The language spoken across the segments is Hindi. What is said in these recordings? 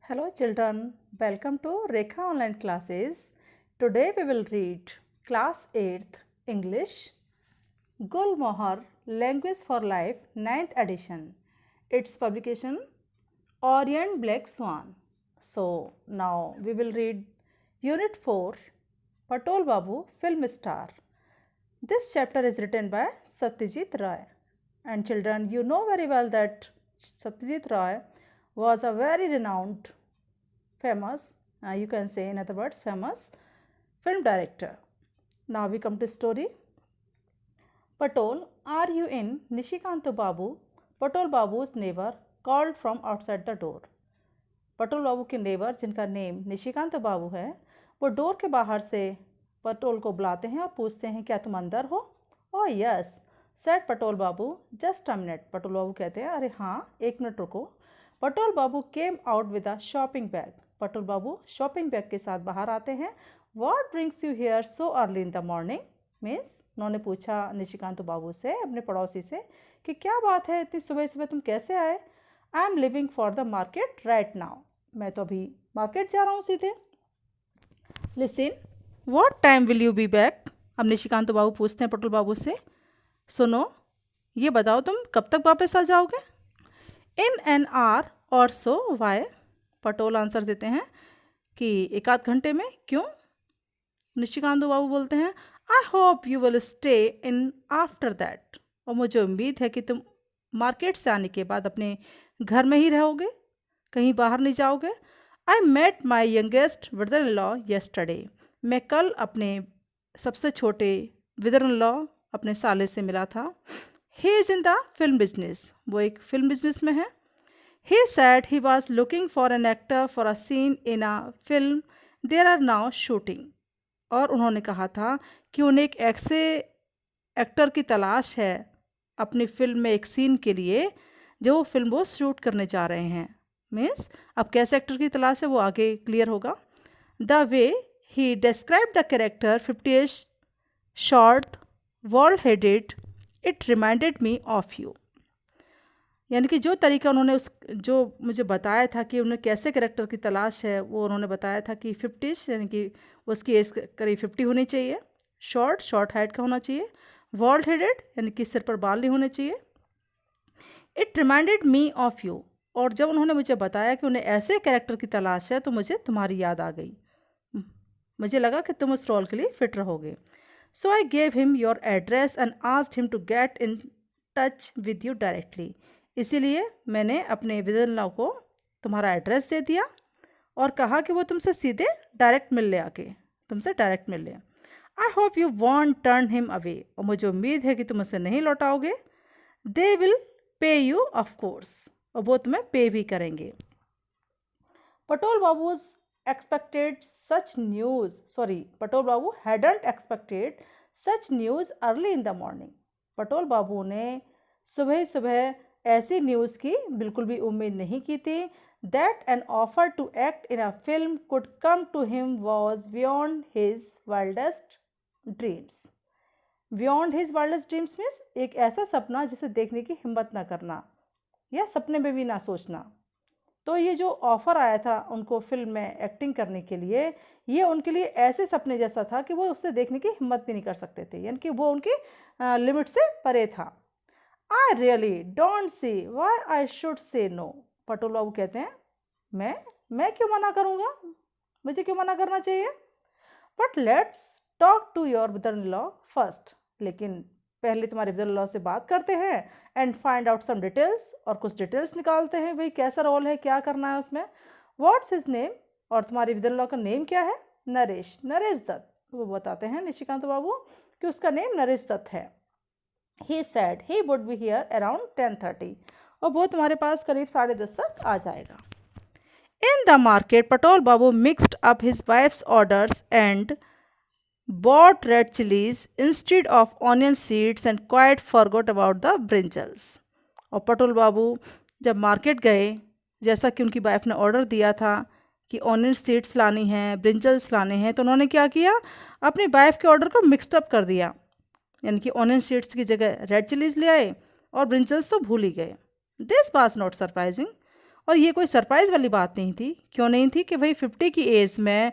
Hello children, welcome to Rekha Online Classes. Today we will read Class 8th English Gul Mohar Language for Life 9th edition. Its publication Orient Black Swan. So now we will read Unit 4 Patol Babu Film Star. This chapter is written by Satyajit Ray. And children, you know very well that Satyajit Ray was a very renowned, famous, you can say in other words, famous film director. Now we come to story. Patol, are you in? Nishikanto Babu, Patol Babu's neighbor, called from outside the door. पटोल Babu के नेबर जिनका नेम निशिकांत बाबू है वो डोर के बाहर से पटोल को बुलाते हैं और पूछते हैं क्या तुम अंदर हो। Oh yes said Patol Babu just a minute. Patol Babu कहते हैं अरे हाँ एक मिनट रुको। Patol Babu came out with a shopping bag. Patol Babu shopping bag के साथ बाहर आते हैं। What brings you here so early in the morning means उन्होंने पूछा निशिकांत बाबू से अपने पड़ोसी से कि क्या बात है इतनी सुबह सुबह तुम कैसे आए। I am living for the market right now. मैं तो अभी मार्केट जा रहा हूँ सीधे। Listen what time will you be back. अब निशिकांत बाबू पूछते हैं पटोल बाबू से सुनो ये बताओ तुम कब तक वापस आ जाओगे। इन एन आवर और सो वाई। पटोल आंसर देते हैं कि एक आध घंटे में। क्यों। निशिकांत बाबू बोलते हैं आई hope you will stay in after that. और मुझे उम्मीद है कि तुम मार्केट से आने के बाद अपने घर में ही रहोगे कहीं बाहर नहीं जाओगे। I met my youngest brother in law yesterday. मैं कल अपने सबसे छोटे ब्रदर इन लॉ अपने साले से मिला था। He is in the film business. वो एक फिल्म बिजनेस में है। He said he was looking for an actor for a scene in a film there are now shooting. और उन्होंने कहा था कि उन्हें एक ऐसे एक्टर की तलाश है अपनी फिल्म में एक सीन के लिए जो फिल्म वो शूट करने जा रहे हैं। मीन्स अब कैसे एक्टर की तलाश है वो आगे क्लियर होगा। The way he describe the character 50 short bald headed it reminded me of you. यानी कि जो तरीका उन्होंने उस जो मुझे बताया था कि उन्हें कैसे कैरेक्टर की तलाश है वो उन्होंने बताया था कि 50 यानी कि उसकी एज करीब 50 होनी चाहिए। शॉर्ट हाइट का होना चाहिए। वॉल्ड हेडेड यानी कि सिर पर बाल नहीं होने चाहिए। It reminded me of you. और जब उन्होंने मुझे बताया कि उन्हें ऐसे कैरेक्टर की तलाश है तो मुझे तुम्हारी याद आ गई। मुझे लगा कि तुम उस रोल के लिए फिट रहोगे। So I gave him your address and asked him to get in touch with you directly. इसीलिए मैंने अपने विदन लॉ को तुम्हारा एड्रेस दे दिया और कहा कि वो तुमसे सीधे डायरेक्ट मिल ले आके तुमसे डायरेक्ट मिल ले। I hope you won't turn him away. और मुझे उम्मीद है कि तुम उसे नहीं लौटाओगे। They will pay you of course. और वो तुम्हें पे भी करेंगे। Patol Babu's expected such news Patol Babu hadn't expected such news early in the morning. Patol Babu ने सुबह सुबह ऐसी न्यूज़ की बिल्कुल भी उम्मीद नहीं की थी। That an offer to act in a film could come to him was beyond his wildest dreams. Beyond his wildest dreams means एक ऐसा सपना जिसे देखने की हिम्मत ना करना या सपने में भी ना सोचना। तो ये जो ऑफ़र आया था उनको फिल्म में एक्टिंग करने के लिए ये उनके लिए ऐसे सपने जैसा था कि वो उससे देखने की हिम्मत भी नहीं कर सकते थे यानी कि वो उनकी लिमिट से परे था। I really don't see why I should say no. Patol Babu कहते हैं मैं क्यों मना करूँगा। मुझे क्यों मना करना चाहिए। But let's talk to your brother in law first. लेकिन पहले तुम्हारे ब्रदर इन लॉ से बात करते हैं and find out some details. और कुछ डिटेल्स निकालते हैं भाई कैसा रोल है क्या करना है उसमें। What's his name. और तुम्हारे ब्रदर इन लॉ का नेम क्या है। नरेश दत्त। वो बताते हैं निशिकांत बाबू कि उसका नेम नरेश दत्त है। He said he would be here around 10:30। और वो तुम्हारे पास करीब 10:30 तक आ जाएगा। In the market Patol Babu mixed up his wife's orders and bought red chilies instead of onion seeds and quite forgot about the brinjals। और पटोल बाबू जब मार्केट गए जैसा कि उनकी वाइफ ने ऑर्डर दिया था कि ऑनियन सीड्स लानी हैं ब्रिंजल्स लाने हैं तो उन्होंने क्या किया अपनी वाइफ के ऑर्डर को मिक्सड अप कर दिया। यानी कि ऑनियन सीड्स की जगह रेड चिलीज़ ले आए और ब्रिंजल्स तो भूल ही गए। This was not surprising. और ये कोई सरप्राइज़ वाली बात नहीं थी। क्यों नहीं थी? कि भाई 50 की एज में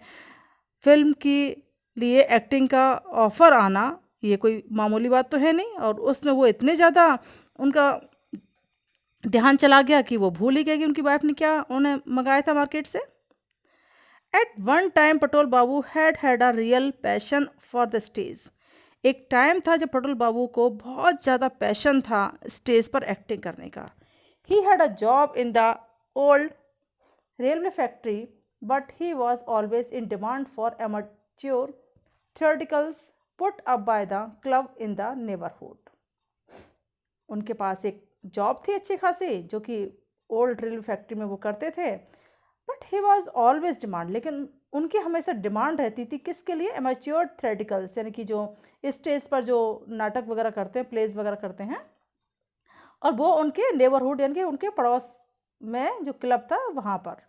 फ़िल्म के लिए एक्टिंग का ऑफ़र आना ये कोई मामूली बात तो है नहीं, और उसमें वो इतने ज़्यादा उनका ध्यान चला गया कि वो भूल ही गए कि उनकी वाइफ ने क्या उन्हें मंगाया था मार्केट से। At one time Patol Babu had a real passion for the stage. एक टाइम था जब पटोल बाबू को बहुत ज़्यादा पैशन था स्टेज पर एक्टिंग करने का। He had a job in the old railway factory, but he was always in demand for amateur theatricals put up by the club in the neighborhood. उनके पास एक जॉब थी अच्छी खासी जो कि ओल्ड रेलवे फैक्ट्री में वो करते थे, but he was always demand, लेकिन उनकी हमेशा डिमांड रहती थी किसके लिए? एमेच्योर थ्रेटिकल्स, यानी कि जो स्टेज पर जो नाटक वगैरह करते हैं, प्लेज वगैरह करते हैं, और वो उनके नेबरहुड यानी कि उनके पड़ोस में जो क्लब था वहाँ पर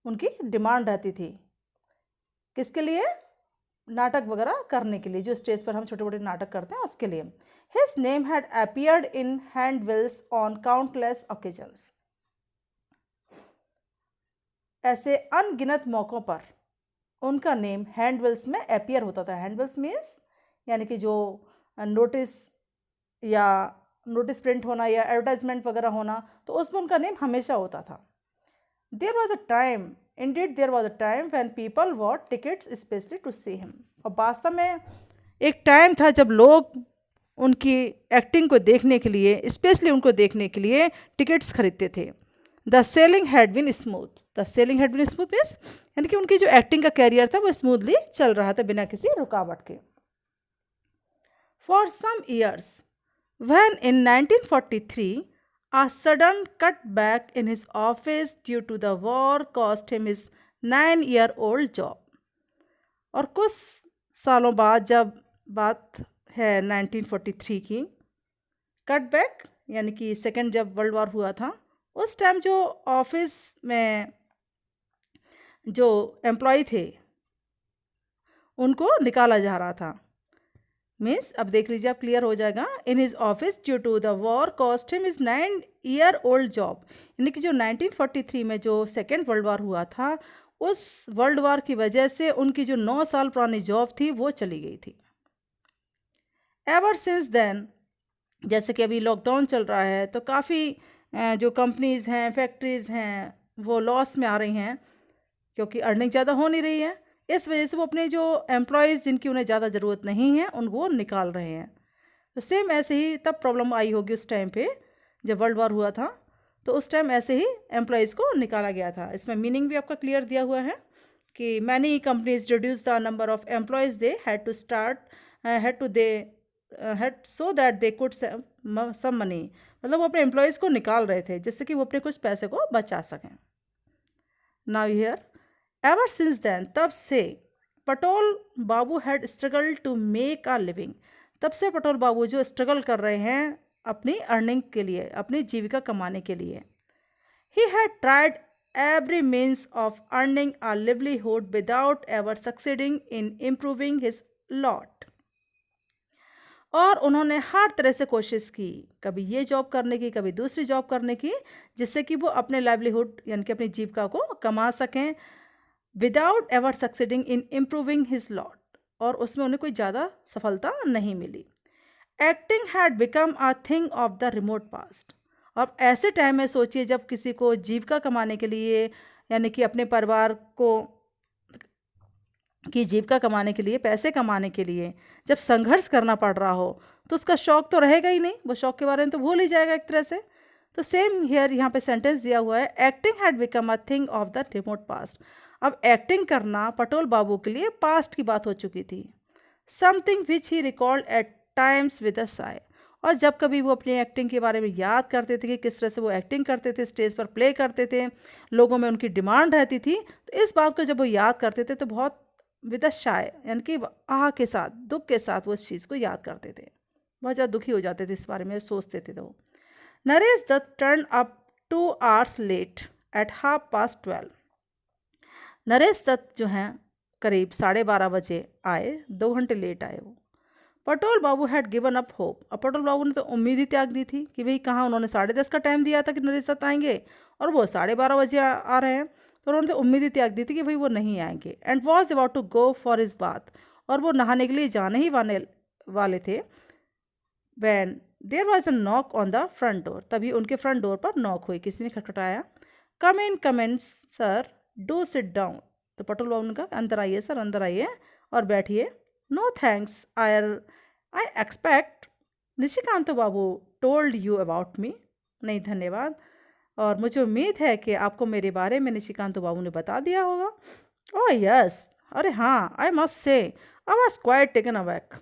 उनकी डिमांड रहती थी। किसके लिए? नाटक वगैरह करने के लिए, जो स्टेज पर हम छोटे मोटे नाटक करते हैं उसके लिए। His name had appeared in handbills on countless occasions. ऐसे अनगिनत मौक़ों पर उनका नेम हैंडबिल्स में अपीयर होता था। हैंडबिल्स मीन्स यानी कि जो नोटिस या नोटिस प्रिंट होना या एडवर्टाइजमेंट वगैरह होना, तो उसमें उनका नेम हमेशा होता था। There was a time, indeed there was a time when people bought tickets especially to see him. और वास्तव में एक टाइम था जब लोग उनकी एक्टिंग को देखने के लिए, स्पेशली उनको देखने के लिए टिकट्स खरीदते थे। The selling had been smooth. The selling had been smooth means यानी कि उनकी जो एक्टिंग का कैरियर था वो स्मूथली चल रहा था बिना किसी रुकावट के। For some years when in 1943 a sudden cutback in his office due to the war cost him his 9-year-old job. और कुछ सालों बाद, जब बात है 1943 की, कटबैक यानी कि सेकेंड जब वर्ल्ड वॉर हुआ था, उस टाइम जो ऑफिस में जो एम्प्लॉय थे उनको निकाला जा रहा था। मीन्स अब देख लीजिए, आप क्लियर हो जाएगा। In his office due to the war cost him is 9-year-old job, यानी कि जो 1943 में जो सेकेंड वर्ल्ड वॉर हुआ था, उस वर्ल्ड वॉर की वजह से उनकी जो 9 साल पुरानी जॉब थी वो चली गई थी। एवर सिंस देन, जैसे कि अभी लॉकडाउन चल रहा है तो काफ़ी जो कंपनीज़ हैं, फैक्ट्रीज़ हैं, वो लॉस में आ रही हैं क्योंकि अर्निंग ज़्यादा हो नहीं रही है। इस वजह से वो अपने जो एम्प्लॉयज़ जिनकी उन्हें ज़्यादा ज़रूरत नहीं है उनको निकाल रहे हैं। तो सेम ऐसे ही तब प्रॉब्लम आई होगी उस टाइम पे जब वर्ल्ड वॉर हुआ था, तो उस टाइम ऐसे ही एम्प्लॉयज़ को निकाला गया था। इसमें मीनिंग भी आपका क्लियर दिया हुआ है कि many companies reduce the number of employees they had to start had to they had so that they could some money, मतलब वो अपने एम्प्लॉयज़ को निकाल रहे थे जिससे कि वो अपने कुछ पैसे को बचा सकें। Now here ever since then, तब से Patol Babu had struggle to make a living. तब से पटोल बाबू जो स्ट्रगल कर रहे हैं अपनी अर्निंग के लिए, अपनी जीविका कमाने के लिए। He had tried every means of earning a livelihood without ever succeeding in improving his lot. और उन्होंने हर तरह से कोशिश की, कभी ये जॉब करने की, कभी दूसरी जॉब करने की, जिससे कि वो अपने लाइवलीहुड यानी कि अपनी जीविका को कमा सकें without ever succeeding in improving his lot, और उसमें उन्हें कोई ज़्यादा सफलता नहीं मिली। Acting had become a thing of the remote past. अब ऐसे टाइम में सोचिए जब किसी को जीविका कमाने के लिए यानी कि अपने परिवार को की जीविका कमाने के लिए, पैसे कमाने के लिए जब संघर्ष करना पड़ रहा हो तो उसका शौक तो रहेगा ही नहीं, वो शौक के बारे में तो भूल ही जाएगा एक तरह से। तो सेम हियर यहाँ पे सेंटेंस दिया हुआ है, acting had become a thing of the remote past. अब एक्टिंग करना पटोल बाबू के लिए पास्ट की बात हो चुकी थी। Something which he recalled at times with a sigh. और जब कभी वो अपनी एक्टिंग के बारे में याद करते थे कि किस तरह से वो एक्टिंग करते थे, स्टेज पर प्ले करते थे, लोगों में उनकी डिमांड रहती थी, तो इस बात को जब वो याद करते थे तो बहुत विद अ शाय यानी कि आह के साथ, दुख के साथ वो इस चीज़ को याद करते थे, बहुत ज़्यादा दुखी हो जाते थे इस बारे में सोचते थे। तो Naresh Dutt turn up 2 hours late at 12:30। Naresh Dutt जो हैं करीब 12:30 बजे आए, 2 घंटे लेट आए वो। पटोल Babu had given up hope. अब पटोल बाबू ने तो उम्मीद ही त्याग दी थी कि भाई कहाँ, उन्होंने 10:30 का टाइम दिया था कि नरेश दत्त आएंगे और वो 12:30 बजे आ रहे हैं, तो उन्होंने तो उम्मीद ही त्याग दी थी कि भाई वो नहीं आएंगे। And was about to go for his bath, और वो नहाने के लिए जाने ही वाले थे। When there was a knock on the front door, तभी उनके फ्रंट डोर पर नॉक हुई, किसी ने खटखटाया। कम इन सर, डू सिट डाउन। तो पटोल बाबू ने कहा अंदर आइए सर, अंदर आइए और बैठिए। No thanks, I expect Nishikant babu told you about me. नहीं धन्यवाद, और मुझे उम्मीद है कि आपको मेरे बारे में निशिकांत बाबू ने बता दिया होगा। ओह यस, अरे हाँ, I must say I was quite taken aback.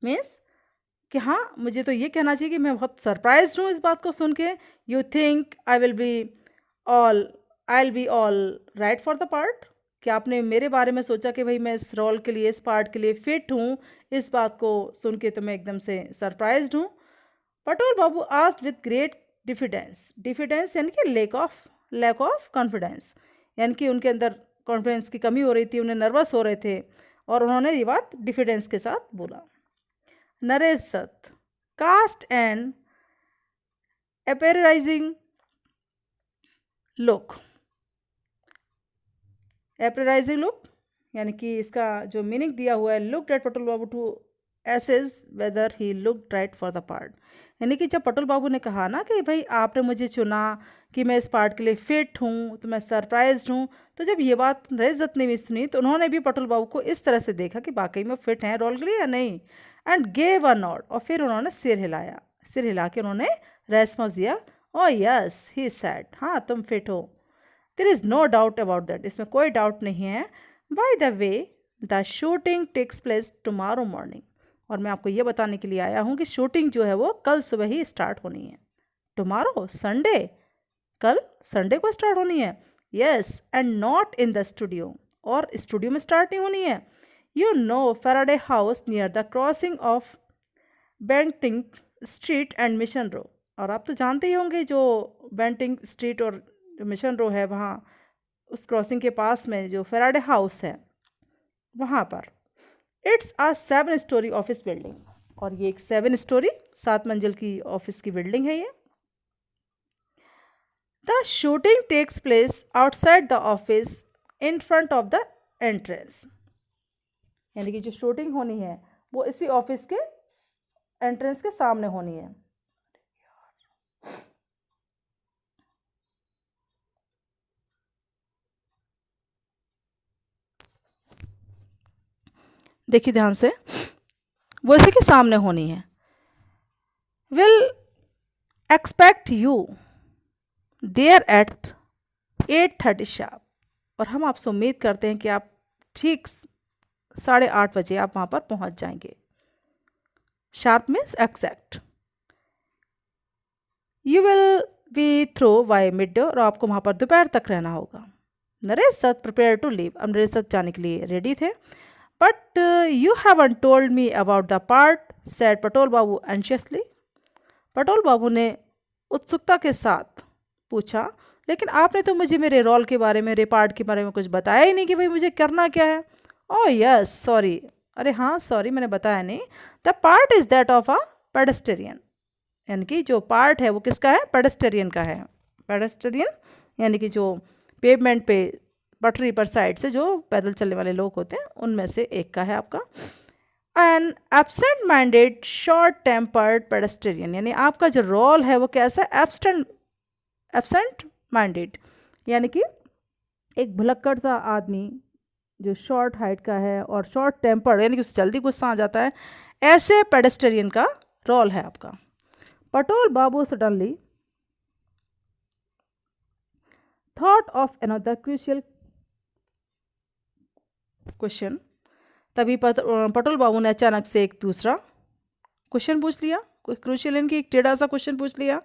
Means कि हाँ, मुझे तो ये कहना चाहिए कि मैं बहुत सरप्राइज हूँ इस बात को सुन के। You think all I will be all right for the part, कि आपने मेरे बारे में सोचा कि भाई मैं इस रोल के लिए, इस पार्ट के लिए फिट हूँ। इस बात को सुन के तो मैं एकदम से सरप्राइज्ड हूँ। पटोल बाबू asked with great diffidence. Diffidence यानी कि लैक ऑफ कॉन्फिडेंस, यानी कि उनके अंदर कॉन्फिडेंस की कमी हो रही थी, उन्हें नर्वस हो रहे थे, और उन्होंने ये बात डिफिडेंस के साथ बोला। Naresh Dutt cast and appraising look. Appraising look यानी कि इसका जो मीनिंग दिया हुआ है, look at Patol Babu to assess whether he look right for the part. यानी कि जब पटोल बाबू ने कहा ना कि भाई आपने मुझे चुना कि मैं इस पार्ट के लिए फिट हूँ, तो मैं सरप्राइज्ड हूँ, तो जब ये बात नरेश दत्त ने भी सुनी तो उन्होंने भी पटोल बाबू को इस तरह से देखा कि वाकई में फिट हैं रोल के लिए या नहीं। एंड गेव अ नॉड, और फिर उन्होंने सिर हिलाया, सिर हिला के उन्होंने रेस्पॉन्स दिया। ओ यस ही सेड, हाँ तुम फिट हो, there is no doubt about that, इसमें कोई डाउट नहीं है। By the way the shooting takes place tomorrow morning, और मैं आपको ये बताने के लिए आया हूँ कि शूटिंग जो है वो कल सुबह ही स्टार्ट होनी है। टुमारो संडे, कल संडे को स्टार्ट होनी है। Yes, and not in the studio, और स्टूडियो में स्टार्ट नहीं होनी है। You know Faraday House near the crossing of Bentinck Street and Mission Row, और आप तो जानते ही होंगे जो बेंटिंग स्ट्रीट और जो मिशन रो है, वहाँ उस क्रॉसिंग के पास में जो फैराडे हाउस है वहाँ पर। It's a 7 story office building, और ये एक 7 स्टोरी 7 मंजिल की ऑफिस की बिल्डिंग है ये। The shooting takes place outside the office in front of the entrance, यानी कि जो शूटिंग होनी है वो इसी ऑफिस के एंट्रेंस के सामने होनी है। देखिए ध्यान से, वो इसी के सामने होनी है। Will expect you there at 8:30 sharp, और हम आपसे उम्मीद करते हैं कि आप ठीक 8:30 बजे आप वहाँ पर पहुँच जाएंगे। Sharp means exact. You will be through by midday, और आपको वहाँ पर दोपहर तक रहना होगा। Naresh Dutt prepare to leave, अब नरेश दत्त जाने के लिए रेडी थे। But you haven't told me about the part, said Patol Babu anxiously. Patol Babu ने उत्सुकता के साथ पूछा, लेकिन आपने तो मुझे मेरे रोल के बारे में, मेरे पार्ट के बारे में कुछ बताया ही नहीं कि भाई मुझे करना क्या है। ओह यस सॉरी, अरे हाँ सॉरी, मैंने बताया नहीं। The part is that of a pedestrian, यानी कि जो पार्ट है वो किसका है, पेडेस्टेरियन का है। पेडेस्टेरियन यानी कि जो पेवमेंट पे, पटरी पर साइड से जो पैदल चलने वाले लोग होते हैं उनमें से एक का है आपका। An absent minded short tempered pedestrian, यानी आपका जो रोल है वो कैसा, एब्सेंट माइंडेड, यानी कि एक भुलक्कड़ सा आदमी जो शॉर्ट हाइट का है और शॉर्ट टेम्पर्ड, यानी कि उससे जल्दी गुस्सा आ जाता है, ऐसे पेडेस्टेरियन का रोल है आपका। Patol Babu suddenly thought of another crucial question, तभी पटोल बाबू ने अचानक से एक दूसरा क्वेश्चन पूछ लिया, कोई क्रूशियल यानी कि एक टेढ़ा सा क्वेश्चन पूछ लिया।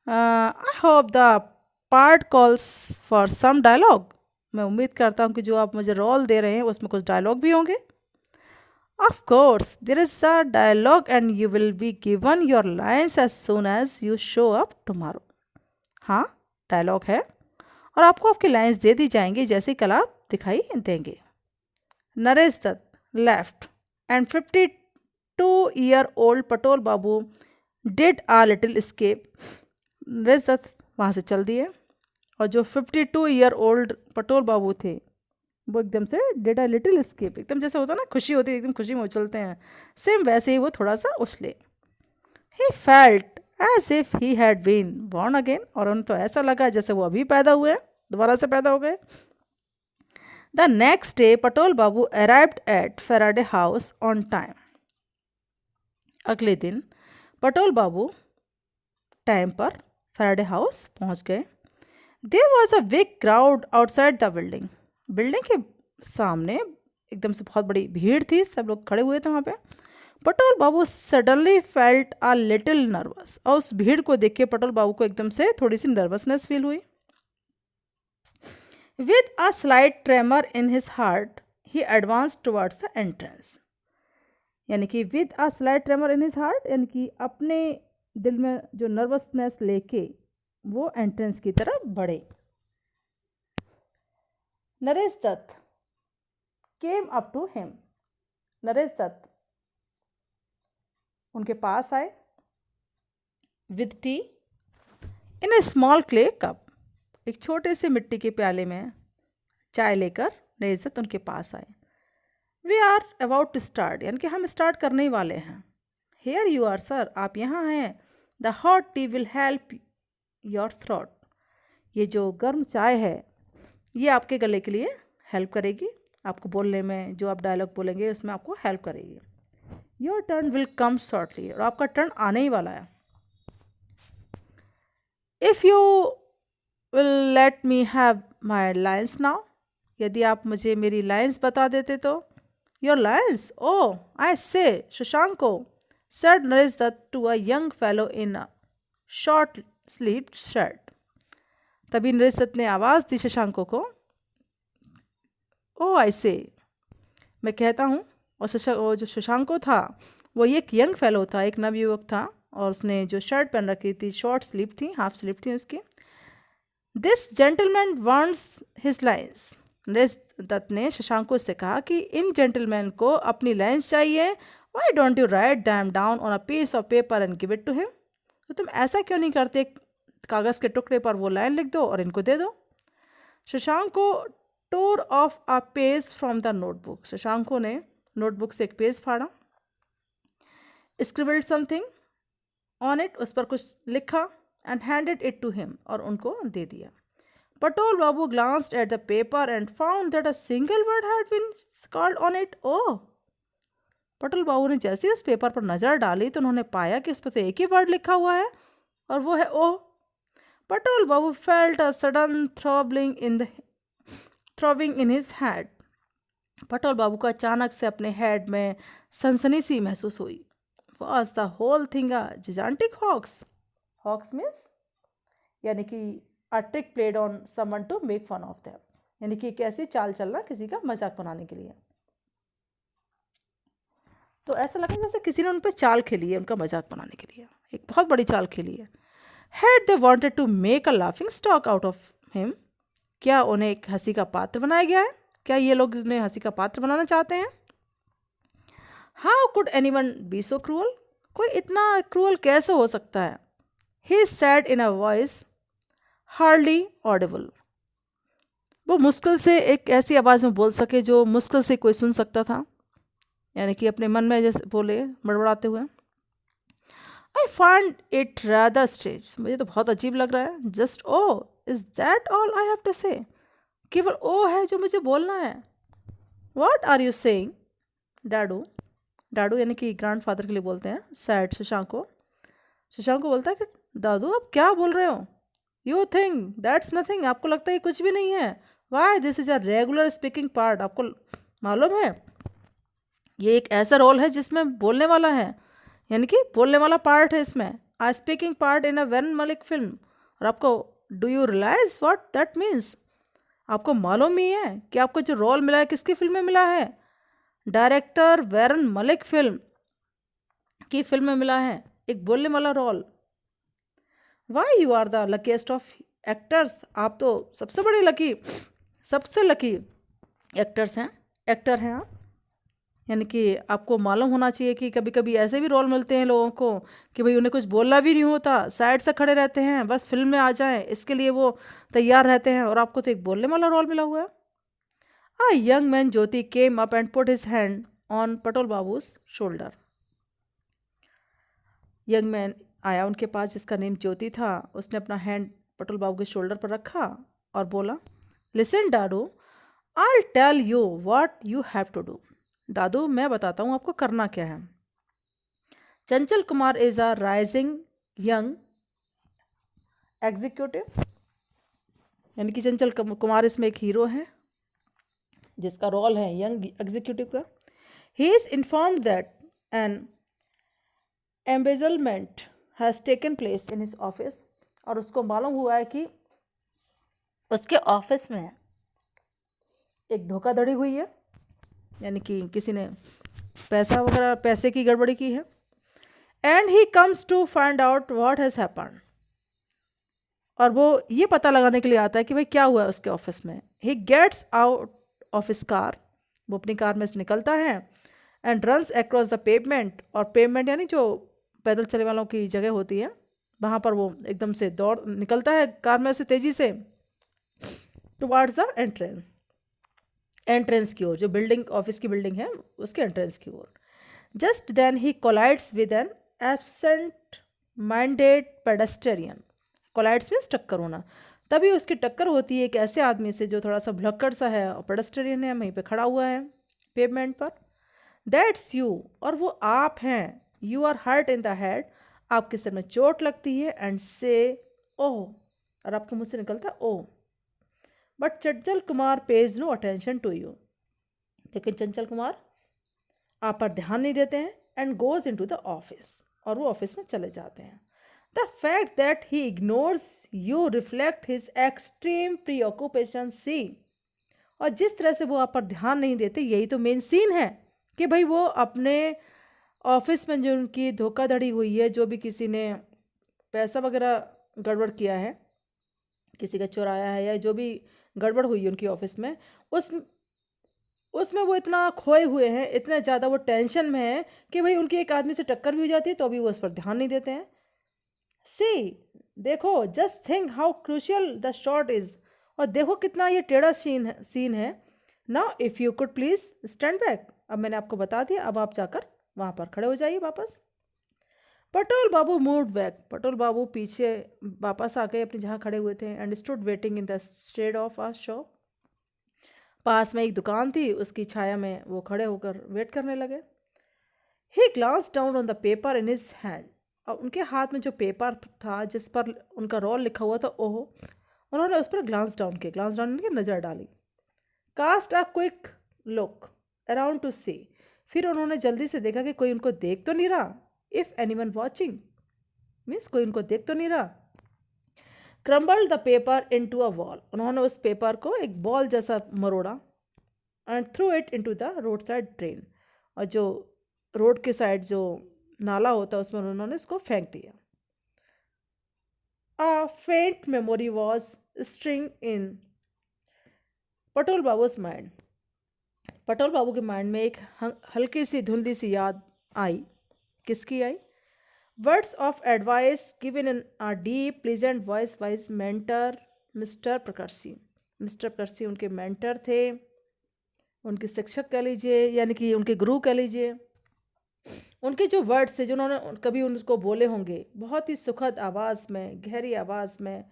I hope the part calls for some dialogue, मैं उम्मीद करता हूँ कि जो आप मुझे रोल दे रहे हैं उसमें कुछ डायलॉग भी होंगे। Of course there is a dialogue and you will be given your lines as soon as you show up tomorrow. हाँ डायलॉग है, और आपको आपकी लाइन्स दे दी जाएंगी जैसे कल आप दिखाई देंगे। Naresh Dutt left and 52-year-old Patol Babu did a little skip. Naresh Dutt वहाँ से चल दिए और जो 52-year-old पटोल बाबू थे वो एकदम से डिड आ लिटिल स्केप, एकदम जैसे होता है ना खुशी होती है एकदम खुशी में उछलते हैं, सेम वैसे ही वो थोड़ा सा उछले। He felt as if he had been born again, और उनको ऐसा लगा जैसे वो अभी पैदा हुए हैं, दोबारा से पैदा हो गए। The next day Patol Babu arrived at Faraday House on time. अगले दिन पटोल बाबू टाइम पर फेराडे हाउस पहुंच गए। There was a big crowd outside the building. Building के सामने एकदम से बहुत बड़ी भीड़ थी, सब लोग खड़े हुए थे वहाँ पे। Patol Babu suddenly felt a little nervous, और उस भीड़ को देख के पटोल बाबू को एकदम से थोड़ी सी नर्वसनेस फील हुई। With a slight tremor in his heart he advance towards the entrance. यानी कि with a slight tremor in his heart, यानी कि अपने दिल में जो नर्वसनेस लेके वो एंट्रेंस की तरफ बढ़े। Naresh Dutt came up to him. Naresh Dutt उनके पास आए। With tea in a small clay cup, एक छोटे से मिट्टी के प्याले में चाय लेकर नरेश दत्त उनके पास आए। We are about to start, यानी कि हम स्टार्ट करने ही वाले हैं। हेयर यू आर सर, आप यहाँ हैं। The hot T will help your throat, ये जो गर्म चाय है ये आपके गले के लिए हेल्प करेगी, आपको बोलने में जो आप डायलॉग बोलेंगे उसमें आपको हेल्प करेगी। Your turn will come shortly, और आपका टर्न आने ही वाला है। If you will let me have my lines now, यदि आप मुझे मेरी लाइन्स बता देते तो। Your lines, oh I say Shashanko, said Naresh Dutt to a young fellow in a short sleeved shirt. तभी नरेश दत्त ने आवाज़ दी शशांको को। ओ आई से, मैं कहता हूँ। और वो जो शशांको था वो एक यंग फेलो था, एक नवयुवक था, और उसने जो शर्ट पहन रखी थी शॉर्ट स्लीव थी, हाफ स्लीव थी उसकी। This gentleman wants his lines, Naresh Dutt ने शशांको से कहा कि इन जेंटलमैन को अपनी लाइन्स चाहिए। Why don't you write them down on a piece of paper and give it to him, तो तुम ऐसा क्यों नहीं करते, कागज़ के टुकड़े पर वो लाइन लिख दो और इनको दे दो। Shashanko tore off a page from the notebook, Shashanko ने नोटबुक से एक पेज फाड़ा। स्क्रिबल्ड समथिंग ऑन इट, उस पर कुछ लिखा। And handed it to him, और उनको दे दिया। Patol Babu glanced at the paper and found that a single word had been scrawled on it. Oh, Patol Babu ने जैसे ही उस पेपर पर नज़र डाली तो उन्होंने पाया कि उस पर तो एक ही वर्ड लिखा हुआ है, और वो है oh. Patol Babu felt a sudden throbbing in his head, Patol Babu को अचानक से अपने हेड में सनसनी सी महसूस हुई। Was the whole thing a gigantic hoax, hoax means यानी कि a trick played on someone to make fun of them, यानी कि कैसे चाल चलना किसी का मजाक बनाने के लिए। तो ऐसा लगा जैसे किसी ने उन पर चाल खेली है, उनका मजाक बनाने के लिए एक बहुत बड़ी चाल खेली है। Had they wanted to make a laughing stock out of him, क्या उन्हें एक हंसी का पात्र बनाया गया है, क्या ये लोग उन्हें हंसी का पात्र बनाना चाहते हैं। How could anyone be so cruel, कोई इतना क्रूअल कैसे हो सकता है। He said in a voice hardly audible, वो मुश्किल से एक ऐसी आवाज़ में बोल सके जो मुश्किल से कोई सुन सकता था, यानी कि अपने मन में जैसे बोले बड़बड़ाते हुए। I find it rather strange, मुझे तो बहुत अजीब लग रहा है। Just oh is that all I have to say, केवल ओ है जो मुझे बोलना है। What are you saying Dadu, Dadu यानी कि ग्रैंडफादर के लिए बोलते हैं सैड शशांको। शशांको बोलता है कि दादू आप क्या बोल रहे हो। यू थिंक दैट्स नथिंग, आपको लगता है कुछ भी नहीं है। Why this is a regular speaking part, आपको मालूम है ये एक ऐसा रोल है जिसमें बोलने वाला है, यानी कि बोलने वाला पार्ट है इसमें। A speaking part in a Baren Malik film, और आपको do you realise what that means, आपको मालूम ही है कि आपको जो रोल मिला है किसकी फिल्म में मिला है, डायरेक्टर वेरन मलिक फिल्म की फिल्म में मिला है एक बोलने वाला role. Why you are the luckiest of actors, आप तो सबसे बड़े लकी, सबसे लकी एक्टर्स हैं, एक्टर हैं आप। यानी कि आपको मालूम होना चाहिए कि कभी कभी ऐसे भी रोल मिलते हैं लोगों को कि भाई उन्हें कुछ बोलना भी नहीं होता, साइड से खड़े रहते हैं, बस फिल्म में आ जाएं इसके लिए वो तैयार रहते हैं, और आपको तो एक बोलने वाला रोल मिला हुआ है। A young man Jyoti came up and put his hand on Patul Babu's shoulder. Young man आया उनके पास जिसका नेम ज्योति था। उसने अपना हैंड पटुल बाबू के शोल्डर पर रखा और बोला, listen Dadu, I tell you what you have to do. दादू मैं बताता हूँ आपको करना क्या है। Chanchal Kumar is a rising young executive, यानी कि चंचल कुमार इसमें एक हीरो है जिसका रोल है यंग एग्जीक्यूटिव का। He is informed that an embezzlement has taken place in his office, और उसको मालूम हुआ है कि उसके ऑफिस में एक धोखाधड़ी हुई है, यानी कि किसी ने पैसा वगैरह पैसे की गड़बड़ी की है। And he comes to find out what has happen, और वो ये पता लगाने के लिए आता है कि भाई क्या हुआ है उसके ऑफिस में। He gets out of his car, वो अपनी कार में से निकलता है, and runs across the pavement, और पेवमेंट यानी जो पैदल चलने वालों की जगह होती है वहाँ पर वो एकदम से दौड़ निकलता है कार में से तेजी से टुवार्ड्स द एंट्रेंस की ओर, जो बिल्डिंग ऑफिस की बिल्डिंग है उसके एंट्रेंस की ओर। Just then he collides with an absent minded pedestrian. Collides में टक्कर होना, तभी उसकी टक्कर होती है एक ऐसे आदमी से जो थोड़ा सा भुलक्कड़ सा है और पेडेस्टेरियन है, वहीं पे खड़ा हुआ है पेवमेंट पर। दैट्स यू, और वो आप हैं। You are hurt in the head, आपके सिर में चोट लगती है, एंड से ओह, और आपके मुंह से निकलता oh. But Chanchal Kumar pays no attention to you, लेकिन चंचल कुमार आप पर ध्यान नहीं देते हैं, and goes into the office, और वो ऑफिस में चले जाते हैं। The fact that he ignores you reflect his extreme preoccupation सी, और जिस तरह से वो आप पर ध्यान नहीं देते यही तो मेन सीन है कि भाई वो अपने ऑफिस में जो उनकी धोखाधड़ी हुई है, जो भी किसी ने पैसा वगैरह गड़बड़ किया है, किसी का चुराया है, या जो भी गड़बड़ हुई है उनकी ऑफिस में, उसमें वो इतना खोए हुए हैं, इतने ज़्यादा वो टेंशन में है कि भाई उनकी एक आदमी से टक्कर भी हो जाती है तो अभी वो उस पर ध्यान नहीं देते हैं। सी, देखो, just think how crucial the shot is, और देखो कितना ये टेढ़ा सीन है। Now if you could please stand back, अब मैंने आपको बता दिया, अब आप जाकर वहाँ पर खड़े हो जाइए वापस। पटोल बाबू मूव्ड बैक, पटोल बाबू पीछे वापस आ गए अपने जहाँ खड़े हुए थे, and stood waiting in the shade of a shop. पास में एक दुकान थी, उसकी छाया में वो खड़े होकर वेट करने लगे। He glanced down on the paper in his hand, और उनके हाथ में जो पेपर था जिस पर उनका रोल लिखा हुआ था, ओह, उन्होंने उस पर ग्लांस डाउन की नज़र डाली। Cast a quick look around to see, फिर उन्होंने जल्दी से देखा कि कोई उनको देख तो नहीं रहा। इफ़ एनीवन वॉचिंग, मीन्स कोई उनको देख तो नहीं रहा। Crumpled the paper into a ball, उन्होंने उस पेपर को एक बॉल जैसा मरोड़ा, and threw it into the roadside drain, और जो रोड के साइड जो नाला होता है उसमें उन्होंने उसको फेंक दिया। A faint memory was stirring in Patol Babu's mind, Patol Babu के माइंड में एक हल्की सी धुंधली सी याद आई। किसकी आई? Words of advice given in a deep pleasant voice by his mentor Mister Pakrashi. Mister Pakrashi उनके मेंटर थे, उनके शिक्षक कह लीजिए, यानी कि उनके गुरु कह लीजिए। उनके जो वर्ड्स थे जो उन्होंने कभी उनको बोले होंगे, बहुत ही सुखद आवाज़ में, गहरी आवाज़ में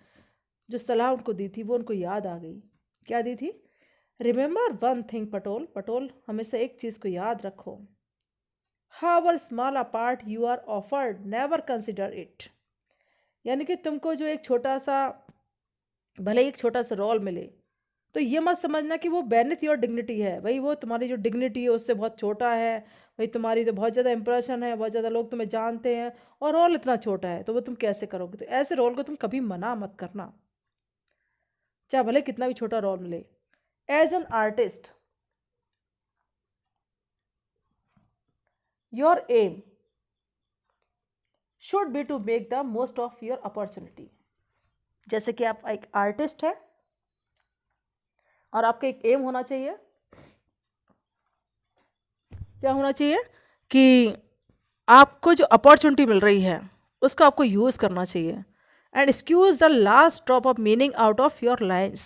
जो सलाह उनको दी थी, वो उनको याद आ गई। क्या दी थी? Remember one thing Patol, Patol हमेशा एक चीज़ को याद रखो। However small a part you are offered never consider it, यानी कि तुमको जो एक छोटा सा, भले ही एक छोटा सा रोल मिले, तो ये मत समझना कि वो बेनिथ योर डिग्निटी है। भाई वो तुम्हारी जो डिग्निटी है उससे बहुत छोटा है, भाई तुम्हारी तो बहुत ज़्यादा इंप्रेशन है, बहुत ज़्यादा लोग तुम्हें जानते हैं, और रोल इतना छोटा है तो वो तुम कैसे करोगे। तो ऐसे रोल को तुम कभी मना मत करना, चाहे भले कितना भी छोटा रोल मिले। As an artist your aim should be to make the most of your opportunity, जैसे कि आप एक आर्टिस्ट है और आपका एक एम होना चाहिए क्या होना चाहिए कि आपको जो अपॉर्चुनिटी मिल रही है उसका आपको यूज़ करना चाहिए। And excuse the last drop of meaning out of your lines.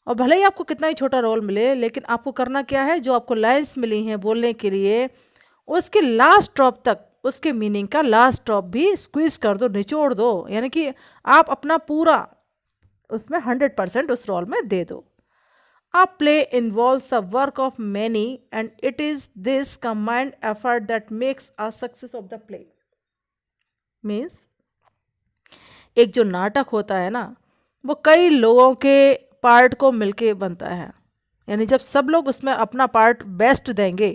और भले ही आपको कितना ही छोटा रोल मिले, लेकिन आपको करना क्या है, जो आपको लाइन्स मिली हैं बोलने के लिए, उसके लास्ट ड्रॉप तक उसके मीनिंग का लास्ट ड्रॉप भी स्क्वीज कर दो, निचोड़ दो, यानी कि आप अपना पूरा उसमें 100% उस रोल में दे दो। A play involves the work of many, and it is this combined effort that makes a success of the play. Means एक जो नाटक होता है ना, वो कई लोगों के पार्ट को मिलके बनता है। यानी जब सब लोग उसमें अपना पार्ट बेस्ट देंगे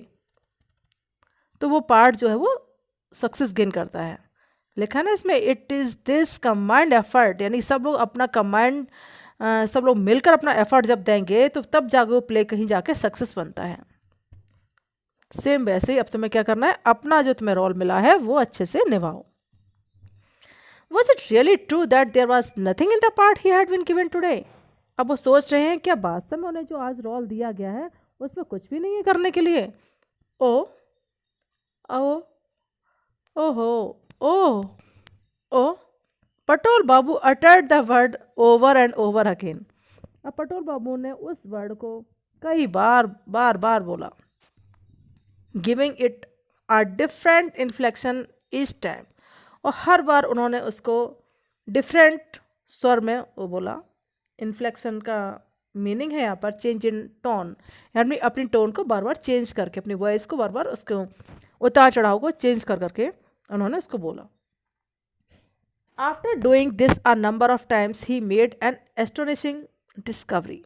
तो वो पार्ट जो है वो सक्सेस गेन करता है। लिखा है ना इसमें, it is this combined effort, यानी सब लोग अपना कंबाइंड सब लोग मिलकर अपना एफर्ट जब देंगे तो तब जाके वो प्ले कहीं जाके सक्सेस बनता है। सेम वैसे ही अब तुम्हें क्या करना है, अपना जो तुम्हें रोल मिला है वो अच्छे से निभाओ। Was it really true that there was nothing in the part he had been given today? अब वो सोच रहे हैं क्या वास्तव में उन्हें जो आज रोल दिया गया है उसमें कुछ भी नहीं है करने के लिए। Oh oh oho oh oh Patol Babu uttered the word over and over again. अब पटोल बाबू ने उस वर्ड को कई बार बार बार बोला, giving it a different inflection each time. और हर बार उन्होंने उसको डिफरेंट स्वर में वो बोला। इन्फ्लेक्शन का मीनिंग है यहाँ पर चेंज इन टोन, यानी अपनी टोन को बार बार चेंज करके, अपनी वॉइस को बार बार उसको उतार चढ़ाव को चेंज कर करके उन्होंने उसको बोला। After doing this a number of times he made an astonishing discovery.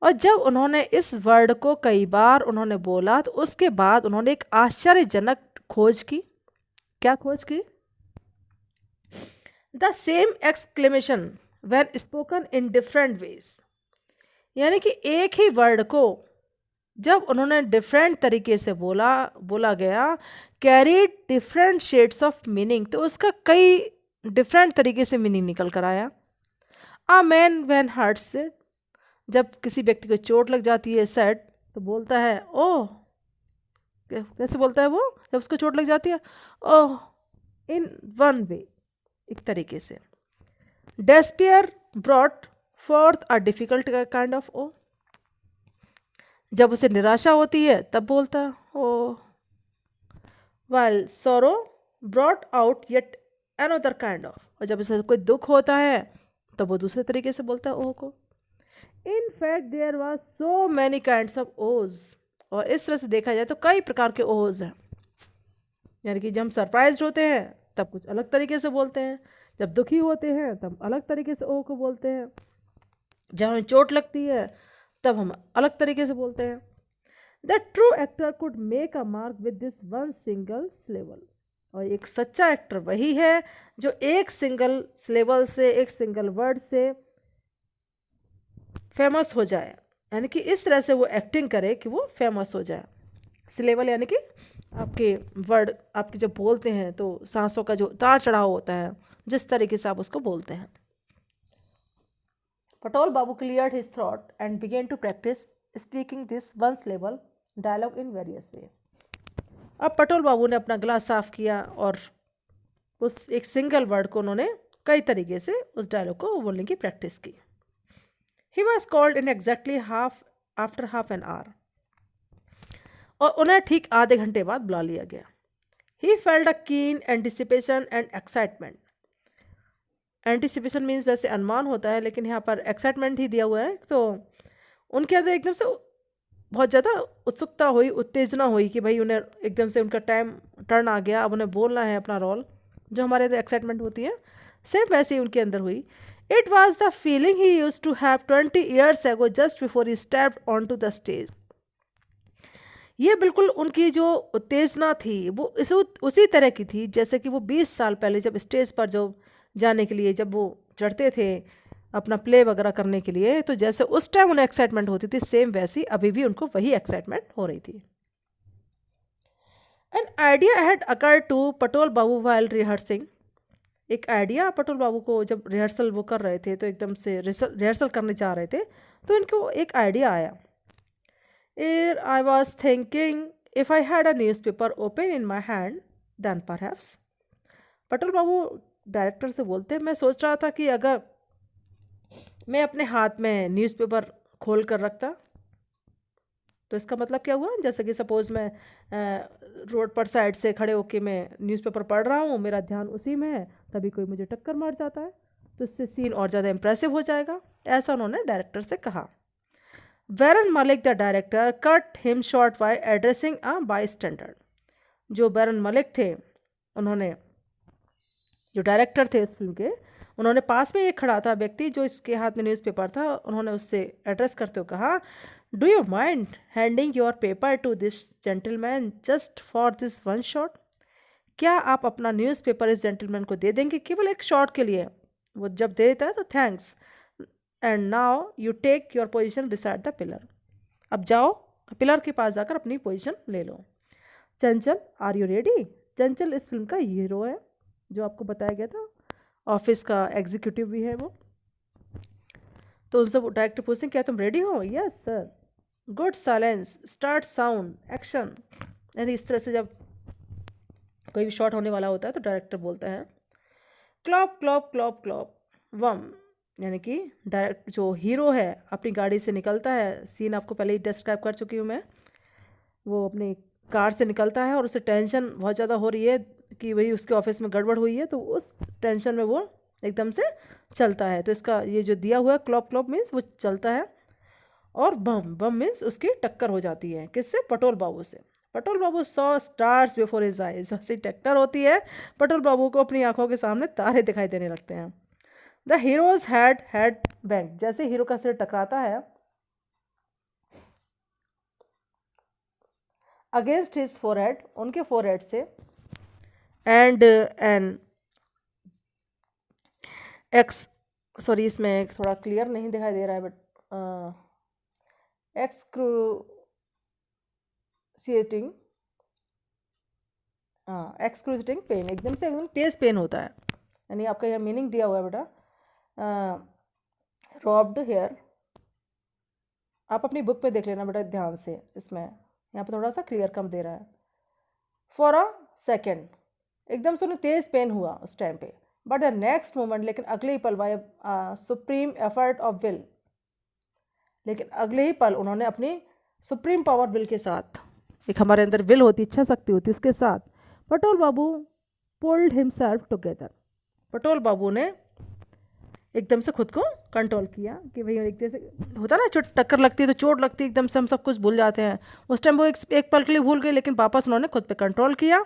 और जब उन्होंने इस वर्ड को कई बार उन्होंने बोला तो उसके बाद उन्होंने एक आश्चर्यजनक खोज की। क्या खोज की? The same exclamation when spoken in different ways. यानी कि एक ही वर्ड को जब उन्होंने डिफरेंट तरीके से बोला गया, carried different shades of meaning, तो उसका कई डिफरेंट तरीके से मीनिंग निकल कर आया। A man when hurts it, जब किसी व्यक्ति को चोट लग जाती है, सेड, तो बोलता है ओह। कैसे बोलता है वो जब उसको चोट लग जाती है? ओह, इन वन वे, एक तरीके से। Despair brought forth a difficult kind of oh, जब उसे निराशा होती है तब बोलता है oh. While sorrow brought out yet another kind of, और जब उसे कोई दुख होता है तब वो दूसरे तरीके से बोलता है ओ को। In fact there was so many kinds of ohs, और इस तरह से देखा जाए तो कई प्रकार के ओज हैं। यानी कि जब हम सरप्राइज होते हैं तब कुछ अलग तरीके से बोलते हैं, जब दुखी होते हैं तब अलग तरीके से ओ को बोलते हैं, जब हमें चोट लगती है तब हम अलग तरीके से बोलते हैं। The true actor could make a mark with this one single syllable, और एक सच्चा एक्टर वही है जो एक सिंगल सिलेबल से, एक सिंगल वर्ड से फेमस हो जाए, यानी कि इस तरह से वो एक्टिंग करे कि वो फेमस हो जाए। सिलेबल यानी कि आपके वर्ड, आपके जब बोलते हैं तो सांसों का जो उतार चढ़ाव होता है, जिस तरीके से आप उसको बोलते हैं। Patol Babu cleared his thought and began to practise speaking this one syllable dialogue in various way. अब पटोल बाबू ने अपना गला साफ किया और उस एक सिंगल वर्ड को उन्होंने कई तरीके से उस डायलॉग को बोलने की प्रैक्टिस की। He was called in exactly after half an hour, और उन्हें ठीक आधे घंटे बाद बुला लिया गया। ही फेल्ट अ कीन anticipation and excitement. Anticipation means वैसे अनुमान होता है, लेकिन यहाँ पर एक्साइटमेंट ही दिया हुआ है, तो उनके अंदर एकदम से बहुत ज़्यादा उत्सुकता हुई, उत्तेजना हुई कि भाई उन्हें एकदम से उनका टाइम टर्न आ गया, अब उन्हें बोलना है अपना रोल। जो हमारे अंदर एक्साइटमेंट होती है सेम वैसे ही उनके अंदर हुई। It was the feeling he used to have 20 years ago just before he stepped on to the stage. ये बिल्कुल उनकी जो उत्तेजना थी वो उसी तरह की थी जैसे कि वो 20 साल पहले जब स्टेज पर जो जाने के लिए जब वो चढ़ते थे अपना प्ले वगैरह करने के लिए, तो जैसे उस टाइम उन्हें एक्साइटमेंट होती थी, सेम वैसी अभी भी उनको वही एक्साइटमेंट हो रही थी। An idea had occurred to Patol Babu while rehearsing. एक आइडिया पटोल बाबू को जब रिहर्सल वो कर रहे थे, तो एकदम से रिहर्सल करने जा रहे थे, तो इनको एक आइडिया आया। I was thinking if I had a newspaper open in my hand then perhaps. Patel Babu director से बोलते हैं, मैं सोच रहा था कि अगर मैं अपने हाथ में न्यूज़पेपर खोल कर रखता तो इसका मतलब क्या हुआ, जैसे कि सपोज़ मैं रोड पर साइड से खड़े होके मैं न्यूज़पेपर पढ़ रहा हूँ, मेरा ध्यान उसी में है, तभी कोई मुझे टक्कर मार जाता है, तो इससे सीन और ज़्यादा इम्प्रेसिव हो जाएगा, ऐसा उन्होंने डायरेक्टर से कहा। Baren Mallick the director cut him short by addressing a bystander. जो बैरन मलिक थे, उन्होंने, जो डायरेक्टर थे इस फिल्म के, उन्होंने पास में एक खड़ा था व्यक्ति जो इसके हाथ में न्यूज़पेपर था, उन्होंने उससे एड्रेस करते हुए कहा, do you mind handing your paper two this gentleman just for this one shot. क्या आप अपना न्यूज़पेपर इस जेंटलमैन को दे देंगे केवल एक शॉट के लिए। वो जब दे देता है तो thanks, and now you take your position beside the pillar. अब जाओ पिलर के पास जाकर अपनी पोजिशन ले लो। चंचल, आर यू रेडी। चंचल इस फिल्म का हीरो है, जो आपको बताया गया था, ऑफिस का एग्जीक्यूटिव भी है वो। तो उनसे वो डायरेक्टर पूछते हैं, क्या तुम रेडी हो। Yes sir. Good, silence, start, sound, action. यानी इस तरह से जब कोई भी शॉट होने वाला होता है तो डायरेक्टर बोलता है, क्लॉप क्लॉप क्लॉप क्लॉप वम। यानी कि डायरेक्ट जो हीरो है अपनी गाड़ी से निकलता है, सीन आपको पहले ही डिस्क्राइब कर चुकी हूँ मैं। वो अपनी कार से निकलता है और उसे टेंशन बहुत ज़्यादा हो रही है कि वही उसके ऑफिस में गड़बड़ हुई है, तो उस टेंशन में वो एकदम से चलता है। तो इसका ये जो दिया हुआ है क्लॉप क्लॉप मीन्स वो चलता है, और बम बम मीन्स उसकी टक्कर हो जाती है, किससे, पटोल बाबू से। Patol Babu saw stars before his eyes. जैसे टक्कर होती है पटोल बाबू को अपनी आंखों के सामने तारे दिखाई देने लगते हैं। The heroes had bank. जैसे हीरो का सिर टकराता है अगेंस्ट हिज फोरहेड, उनके फोरहेड से, एंड एन एक्स, सॉरी इसमें थोड़ा क्लियर नहीं दिखाई दे रहा है, बट एक्सक्रूसिएटिंग, हाँ एक्सक्रूसिएटिंग पेन, एकदम से एकदम तेज पेन होता है। यानी आपका यह मीनिंग दिया हुआ है बेटा, रॉब्ड हेयर। आप अपनी बुक पे देख लेना बेटा ध्यान से, इसमें यहाँ पे थोड़ा सा क्लियर कम दे रहा है। फॉर अ सेकेंड, एकदम से उन्हें तेज पेन हुआ उस टाइम पे, बट द नेक्स्ट मोमेंट, लेकिन अगले ही पल, by supreme effort of will, लेकिन अगले ही पल उन्होंने अपनी सुप्रीम पावर विल के साथ, एक हमारे अंदर विल होती, इच्छा शक्ति होती, उसके साथ पटोल बाबू पुल्ड हिमसेल्फ टुगेदर। पटोल बाबू ने एकदम से खुद को कंट्रोल किया कि भाई एक जैसे होता है ना, चोट टक्कर लगती है तो चोट लगती है, एकदम से हम सब कुछ भूल जाते हैं। उस टाइम वो एक पल के लिए भूल गए, लेकिन वापस उन्होंने खुद पे कंट्रोल किया।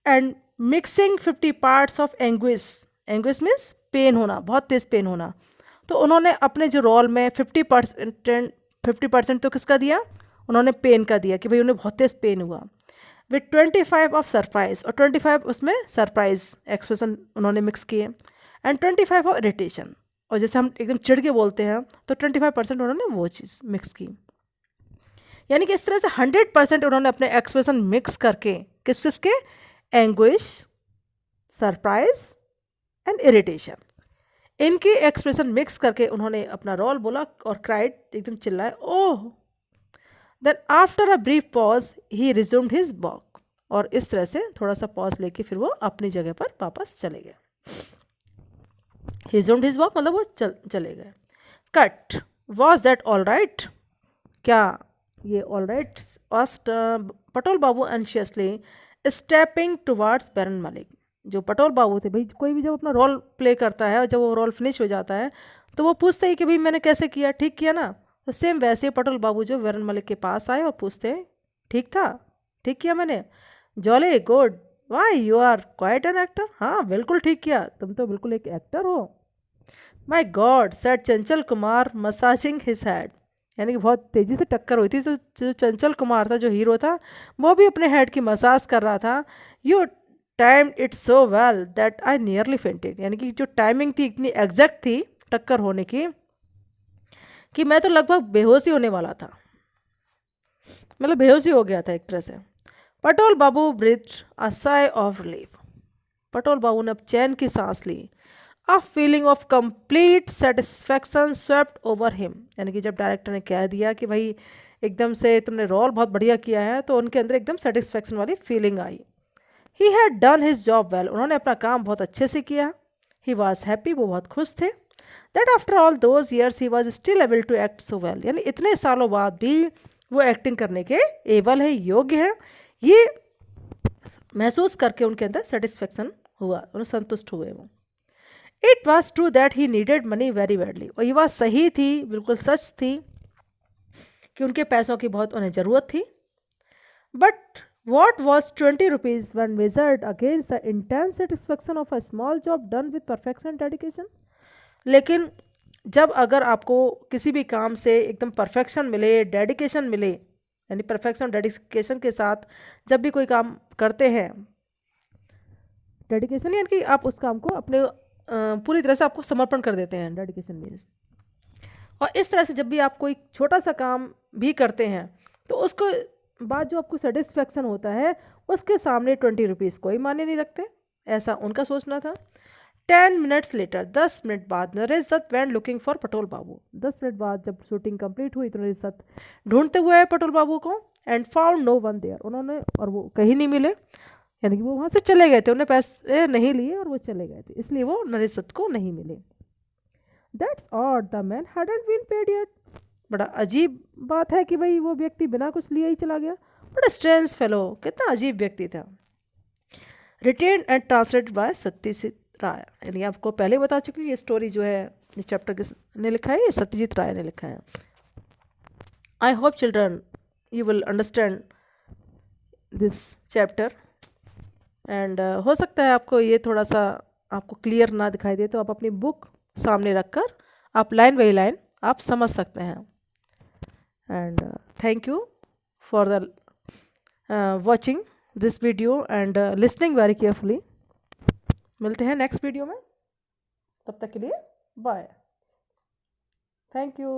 And mixing 50 parts of anguish, anguish means pain होना, बहुत तेज पेन होना। तो उन्होंने अपने जो रोल में 50% तो किसका दिया, उन्होंने पेन का दिया, कि भाई उन्हें बहुत तेज पेन हुआ। विथ 25 ऑफ सरप्राइज, और 25 उसमें सरप्राइज एक्सप्रेशन उन्होंने मिक्स किए, एंड 25 ऑफ इरिटेशन, और जैसे हम एकदम चिढ़ के बोलते हैं तो 25% उन्होंने वो चीज़ मिक्स की। यानी कि इस तरह से 100% उन्होंने अपने एक्सप्रेशन मिक्स करके किस किस के, एंग्विश, सरप्राइज एंड इरिटेशन, इनके एक्सप्रेशन मिक्स करके उन्होंने अपना रोल बोला और क्राइड, एकदम चिल्लाए, oh. Then after a brief pause he resumed his walk, और इस तरह से थोड़ा सा पॉज लेके फिर वो अपनी जगह पर वापस चले गए। रिज्यूम्ड हिज वॉक मतलब वो चले गए। Cut, was that all right, क्या ये all right. पटोल Babu anxiously stepping towards बैरन मलिक। जो पटोल बाबू थे, भाई कोई भी जब अपना रोल प्ले करता है और जब वो रोल फिनिश हो जाता है तो वो पूछते हैं कि भाई मैंने कैसे किया, ठीक किया ना। तो सेम वैसे ही पटोल बाबू जो बैरन मलिक के पास आए और पूछते हैं, ठीक था, ठीक किया मैंने। Jolly, good, why you are quite an actor. हाँ बिल्कुल ठीक किया, तुम तो बिल्कुल एक एक्टर हो। माई God, said Chanchal Kumar massaging his head. यानी कि बहुत तेज़ी से टक्कर हुई थी, तो जो चंचल कुमार था, जो हीरो था, वो भी अपने हेड की मसाज कर रहा था। You time it so well that I nearly fainted. यानी कि जो टाइमिंग थी इतनी एग्जैक्ट थी टक्कर होने की कि मैं तो लगभग बेहोश ही होने वाला था, मतलब बेहोश ही हो गया था एक तरह से। Patol Babu breathed a sigh of relief. Patol Babu ने अब चैन की सांस ली। A feeling of complete satisfaction swept over him. यानी कि जब डायरेक्टर ने कह दिया कि भाई एकदम से तुमने रोल बहुत बढ़िया किया है, तो उनके अंदर एकदम सेटिस्फेक्शन वाली feeling I. He had done his job well, उन्होंने अपना काम बहुत अच्छे से किया। ही वॉज हैप्पी, वो बहुत खुश थे। That after all those years he was still able to act so well, यानी इतने सालों बाद भी वो एक्टिंग करने के एबल है, योग्य है। ये महसूस करके उनके अंदर सेटिस्फेक्शन हुआ, उन्हें संतुष्ट हुए वो। It was true that he needed money very badly, और ये बात सही थी, बिल्कुल सच थी कि उनके पैसों की बहुत उन्हें ज़रूरत थी। But what was 20 rupees one measured against the intense satisfaction of a small job done with perfection dedication. लेकिन जब अगर आपको किसी भी काम से एकदम परफेक्शन मिले, डेडिकेशन मिले, यानी परफेक्शन डेडिकेशन के साथ जब भी कोई काम करते हैं, डेडिकेशन यानी कि आप उस काम को अपने पूरी तरह से आपको समर्पण कर देते हैं, डेडिकेशन मीन्स। और इस तरह से जब भी आप कोई छोटा सा काम भी करते हैं तो उसको बाद जो आपको सेटिस्फेक्शन होता है उसके सामने 20 रुपीज़ कोई मायने नहीं रखते, ऐसा उनका सोचना था। 10 मिनट्स लेटर, 10 मिनट बाद, Naresh Dutt went looking for Patol Babu. 10 minute बाद जब शूटिंग कंप्लीट हुई तो नरेश दत्त ढूंढते हुए आए पटोल बाबू को। And found no one there, उन्होंने, और वो कहीं नहीं मिले, यानी कि वो वहाँ से चले गए थे, उन्हें पैसे नहीं लिए और वो चले गए थे, इसलिए वो नरेश दत्त को नहीं मिले। That's odd, the man hadn't been paid yet. बड़ा अजीब बात है कि भाई वो व्यक्ति बिना कुछ लिए ही चला गया। बड़ा स्ट्रेंज फेलो, कितना अजीब व्यक्ति था। Written and translated by Satyajit Ray, यानी आपको पहले बता चुकी हूँ, ये स्टोरी जो है, ये चैप्टर किसने लिखा है, ये सत्यजीत राय ने लिखा है। I hope children you will understand this chapter. And हो सकता है आपको ये थोड़ा सा आपको क्लियर ना दिखाई दे, तो आप अपनी बुक सामने रखकर आप लाइन बाई लाइन आप समझ सकते हैं। And thank you for the watching this video and listening very carefully. मिलते हैं नेक्स्ट वीडियो में, तब तक के लिए बाय, थैंक यू।